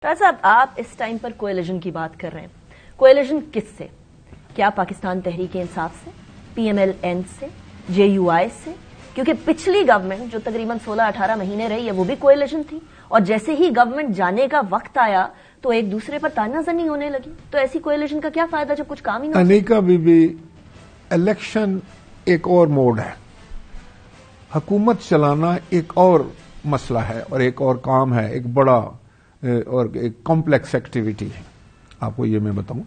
راز صاحب، آپ اس ٹائم پر کوئلیشن کی بات کر رہے ہیں، کوئلیشن کس سے؟ کیا پاکستان تحریک انصاف سے، پی ایم ایل این سے، جے یو آئی سے؟ کیونکہ پچھلی گورنمنٹ جو تقریباً 16-18 مہینے رہی ہے وہ بھی کوئلیشن تھی، اور جیسے ہی گورنمنٹ جانے کا وقت آیا تو ایک دوسرے پر تانا زنی ہونے لگی. تو ایسی کوئلیشن کا کیا فائدہ جب کچھ کام ہی نہ ہو؟ انیکا بی بی، الیکشن ایک اور موڈ ہے، حکومت چلانا ایک اور مسئلہ ہے اور ایک اور کام ہے، ایک بڑا اور ایک کمپلیکس ایکٹیویٹی ہے. آپ کو یہ میں بتاؤں،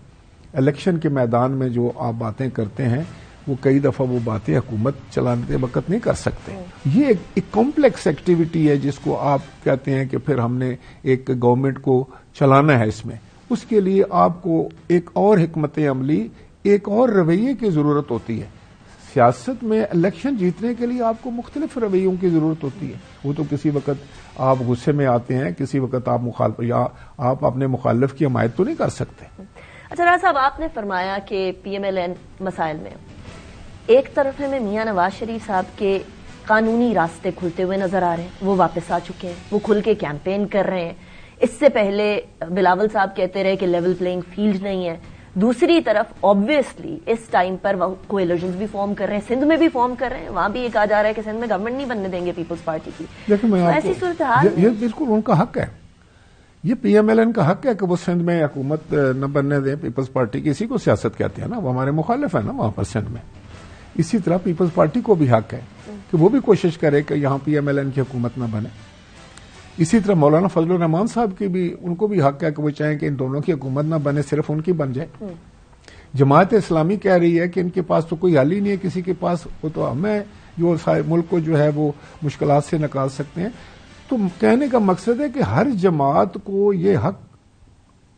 الیکشن کے میدان میں جو آپ باتیں کرتے ہیں وہ کئی دفعہ وہ باتیں حکومت چلانے وقت نہیں کر سکتے. یہ ایک کمپلیکس ایکٹیویٹی ہے جس کو آپ کہتے ہیں کہ پھر ہم نے ایک گورنمنٹ کو چلانا ہے. اس میں اس کے لیے آپ کو ایک اور حکمت عملی، ایک اور رویے کی ضرورت ہوتی ہے. سیاست میں الیکشن جیتنے کے لیے آپ کو مختلف رویوں کی ضرورت ہوتی ہے. وہ تو کسی وقت آپ غصے میں آتے ہیں، کسی وقت آپ مخالف یا آپ اپنے مخالف کی حمایت تو نہیں کر سکتے. اچھا راز صاحب، آپ نے فرمایا کہ پی ایم ایل این مسائل میں ایک طرف ہمیں میاں نواز شریف صاحب کے قانونی راستے کھلتے ہوئے نظر آ رہے ہیں، وہ واپس آ چکے ہیں، وہ کھل کے کیمپین کر رہے ہیں. اس سے پہلے بلاول صاحب کہتے رہے کہ لیول پلینگ فیلڈ نہیں ہے. دوسری طرف آبویسلی اس ٹائم پر وہ کوئلیشنز بھی فارم کر رہے ہیں، سندھ میں بھی فارم کر رہے ہیں. وہاں بھی یہ کہا جا رہا ہے کہ سندھ میں گورنمنٹ نہیں بننے دیں گے پیپلز پارٹی کی. ایسی صورتحال یہ بالکل ان کا حق ہے، یہ پی ایم ایل این کا حق ہے کہ وہ سندھ میں حکومت نہ بننے دیں. پیپلز پارٹی کی اسی کو سیاست کہتے ہیں نا، وہ ہمارے مخالف ہیں نا وہاں پر سندھ میں. اسی طرح پیپلز پارٹی کو بھی حق ہے کہ وہ بھی کوشش کرے کہ یہاں پی ایم ایل این کی حکومت نہ بنے. اسی طرح مولانا فضل الرحمان صاحب کی بھی، ان کو بھی حق ہے کہ وہ چاہیں کہ ان دونوں کی حکومت نہ بنے، صرف ان کی بن جائے. جماعت اسلامی کہہ رہی ہے کہ ان کے پاس تو کوئی حل ہی نہیں ہے کسی کے پاس، وہ تو ہمیں جو ملک کو جو ہے وہ مشکلات سے نکال سکتے ہیں. تو کہنے کا مقصد ہے کہ ہر جماعت کو یہ حق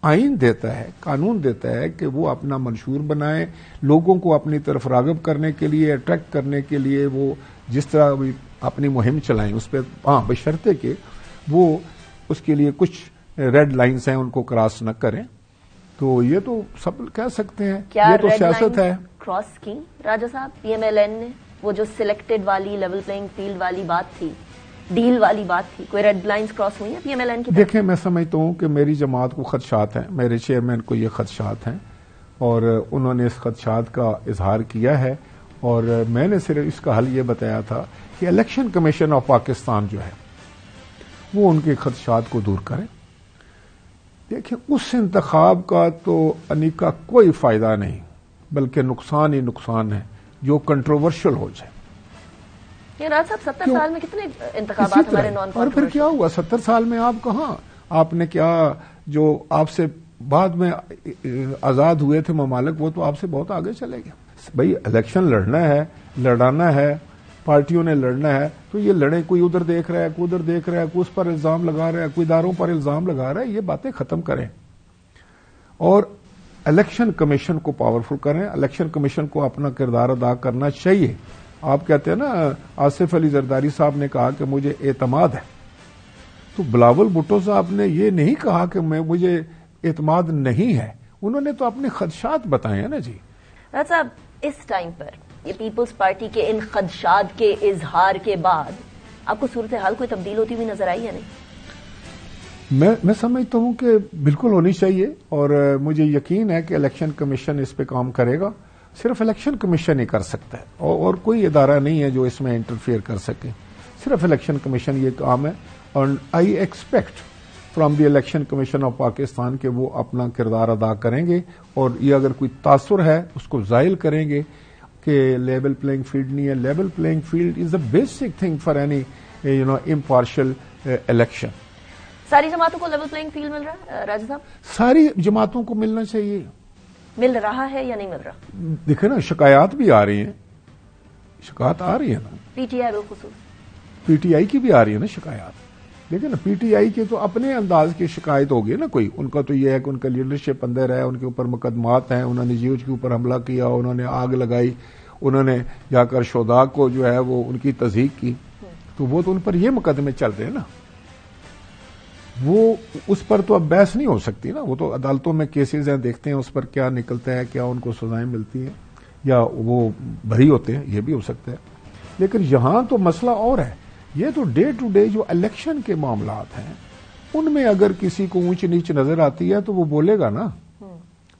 آئین دیتا ہے، قانون دیتا ہے کہ وہ اپنا منشور بنائیں، لوگوں کو اپنی طرف راغب کرنے کے لیے، اٹریکٹ کرنے کے لیے وہ جس طرح بھی اپنی مہم چلائیں. اس پہ بشرطے کہ وہ اس کے لیے کچھ ریڈ لائنز ہیں ان کو کراس نہ کریں. تو یہ تو سب کہہ سکتے ہیں، یہ تو سیاست ہے. کراس کی راجہ صاحب پی ایم ایل این نے وہ جو سلیکٹڈ والی لیول پلینگ فیلڈ والی بات تھی، ڈیل والی بات تھی، کوئی ریڈ لائنز کراس ہوئی ہیں پی ایم ایل این کی؟ دیکھیں، میں سمجھتا ہوں کہ میری جماعت کو خدشات ہیں، میرے چیئرمین کو یہ خدشات ہیں اور انہوں نے اس خدشات کا اظہار کیا ہے. اور میں نے صرف اس کا حل یہ بتایا تھا کہ الیکشن کمیشن آف پاکستان جو ہے وہ ان کے خدشات کو دور کرے. دیکھیں، اس انتخاب کا تو انیکا کوئی فائدہ نہیں بلکہ نقصان ہی نقصان ہے جو کنٹروورشل ہو جائے. راج صاحب 70 سال میں کتنے انتخابات ہمارے نان اور پھر کیا ہوا 70 سال میں؟ آپ کہاں، آپ نے کیا جو آپ سے بعد میں آزاد ہوئے تھے ممالک، وہ تو آپ سے بہت آگے چلے گئے. بھائی الیکشن لڑنا ہے، لڑانا ہے، پارٹیوں نے لڑنا ہے تو یہ لڑیں. کوئی ادھر دیکھ رہا ہے، کوئی ادھر دیکھ رہا ہے، کوئی اس پر الزام لگا رہا ہے، کوئی اداروں پر الزام لگا رہا ہے. یہ باتیں ختم کریں اور الیکشن کمیشن کو پاورفل کریں. الیکشن کمیشن کو اپنا کردار ادا کرنا چاہیے. آپ کہتے ہیں نا، آصف علی زرداری صاحب نے کہا کہ مجھے اعتماد ہے، تو بلاول بھٹو صاحب نے یہ نہیں کہا کہ مجھے اعتماد نہیں ہے، انہوں نے تو اپنے خدشات بتائے ہیں نا. جی راج صاحب، اس ٹائم پر یہ پیپلز پارٹی کے ان خدشات کے اظہار کے بعد آپ کو صورتحال کوئی تبدیل ہوتی ہوئی نظر آئی یا نہیں؟ میں سمجھتا ہوں کہ بالکل ہونی چاہیے اور مجھے یقین ہے کہ الیکشن کمیشن اس پہ کام کرے گا. صرف الیکشن کمیشن ہی کر سکتا ہے اور کوئی ادارہ نہیں ہے جو اس میں انٹرفیئر کر سکے. صرف الیکشن کمیشن یہ کام ہے اور I expect from the election commission of Pakistan کہ وہ اپنا کردار ادا کریں گے اور یہ اگر کوئی تاثر ہے اس کو زائل کریں گے کہ لیول پلینگ فیلڈ نہیں ہے. Level playing field is the basic thing for any impartial election. ساری جماعتوں کو لیول پلینگ فیلڈ مل رہا ہے راجہ صاحب؟ ساری جماعتوں کو ملنا چاہیے. مل رہا ہے یا نہیں مل رہا؟ دیکھیں نا، شکایات بھی آ رہی ہیں، شکایات آ رہی ہے نا. پی ٹی آئی بالخصوص پی ٹی آئی کی بھی آ رہی ہے نا شکایات. دیکھیں نا، پی ٹی آئی کے تو اپنے انداز کی شکایت ہوگی نا. کوئی ان کا تو یہ ہے کہ ان کا لیڈرشپ اندر ہے، ان کے اوپر مقدمات ہیں، انہوں نے جیوج کے اوپر حملہ کیا، انہوں نے آگ لگائی، انہوں نے جا کر شہداء کو جو ہے وہ ان کی تصدیق کی، تو وہ تو ان پر یہ مقدمے چل رہے ہیں نا. وہ اس پر تو اب بحث نہیں ہو سکتی نا. وہ تو عدالتوں میں کیسز ہیں، دیکھتے ہیں اس پر کیا نکلتا ہے، کیا ان کو سزائیں ملتی ہیں یا وہ بری ہوتے ہیں، یہ بھی ہو سکتا ہے. لیکن یہاں تو مسئلہ اور ہے. یہ تو ڈے ٹو ڈے جو الیکشن کے معاملات ہیں ان میں اگر کسی کو اونچ نیچ نظر آتی ہے تو وہ بولے گا نا,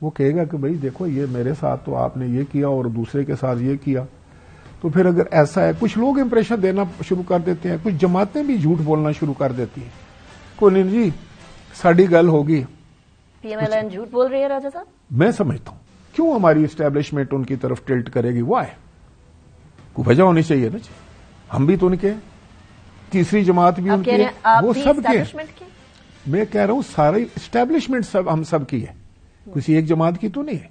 وہ کہے گا کہ بھائی دیکھو یہ میرے ساتھ تو آپ نے یہ کیا اور دوسرے کے ساتھ یہ کیا. تو پھر اگر ایسا ہے, کچھ لوگ امپریشن دینا شروع کر دیتے ہیں, کچھ جماعتیں بھی جھوٹ بولنا شروع کر دیتی ہیں. کوئی نہیں جی ساڑی گل ہوگی. پی ایم ایل این جھوٹ بول رہی ہے راجہ صاحب؟ میں سمجھتا ہوں کیوں ہماری اسٹیبلشمنٹ ان کی طرف ٹلٹ کرے گی, وائی, کوئی وجہ ہونی چاہیے نا جی. ہم بھی تو ان کے, تیسری جماعت بھی ان کی, وہ سب کے. میں کہہ رہا ہوں ساری اسٹیبلشمنٹ ہم سب کی ہے, کسی ایک جماعت کی تو نہیں ہے.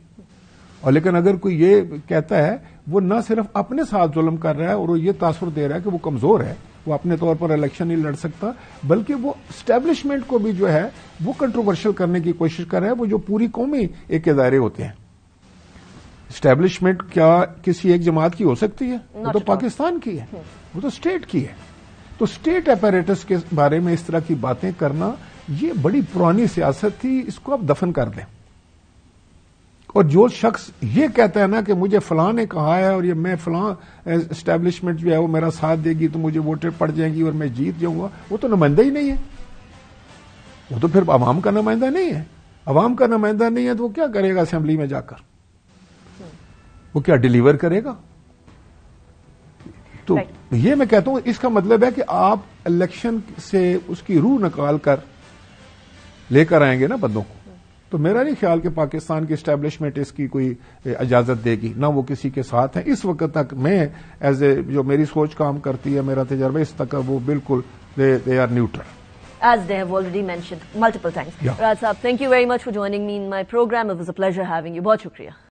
اور لیکن اگر کوئی یہ کہتا ہے وہ نہ صرف اپنے ساتھ ظلم کر رہا ہے اور وہ یہ تاثر دے رہا ہے کہ وہ کمزور ہے, وہ اپنے طور پر الیکشن نہیں لڑ سکتا, بلکہ وہ اسٹیبلشمنٹ کو بھی جو ہے وہ کنٹروورشل کرنے کی کوشش کر رہا ہے, وہ جو پوری قومی ایک ادارے ہوتے ہیں. اسٹیبلشمنٹ کیا کسی ایک جماعت کی ہو سکتی ہے؟ وہ تو پاکستان کی ہے, وہ تو اسٹیٹ کی ہے. تو اسٹیٹ اپیریٹس کے بارے میں اس طرح کی باتیں کرنا یہ بڑی پرانی سیاست تھی, اس کو آپ دفن کر دیں. اور جو شخص یہ کہتا ہے نا کہ مجھے فلاں نے کہا ہے اور یہ میں فلاں اسٹیبلشمنٹ جو ہے وہ میرا ساتھ دے گی تو مجھے ووٹیں پڑ جائیں گی اور میں جیت جاؤں گا, وہ تو نمائندہ ہی نہیں ہے. وہ تو پھر عوام کا نمائندہ نہیں ہے. عوام کا نمائندہ نہیں ہے تو وہ کیا کرے گا اسمبلی میں جا کر؟ وہ کیا ڈیلیور کرے گا؟ تو یہ میں کہتا ہوں اس کا مطلب ہے کہ آپ الیکشن سے اس کی روح نکال کر لے کر آئیں گے نا بندوں کو. تو میرا نہیں خیال کہ پاکستان کی اسٹیبلشمنٹ اس کی کوئی اجازت دے گی, نہ وہ کسی کے ساتھ ہے. اس وقت تک میں ایز اے جو میری سوچ کام کرتی ہے, میرا تجربہ اس تک وہ بالکل they are neutral. As they have already mentioned multiple times. Raj Saab, thank you very much for joining me in my program. It was a pleasure having you. بہت شکریہ.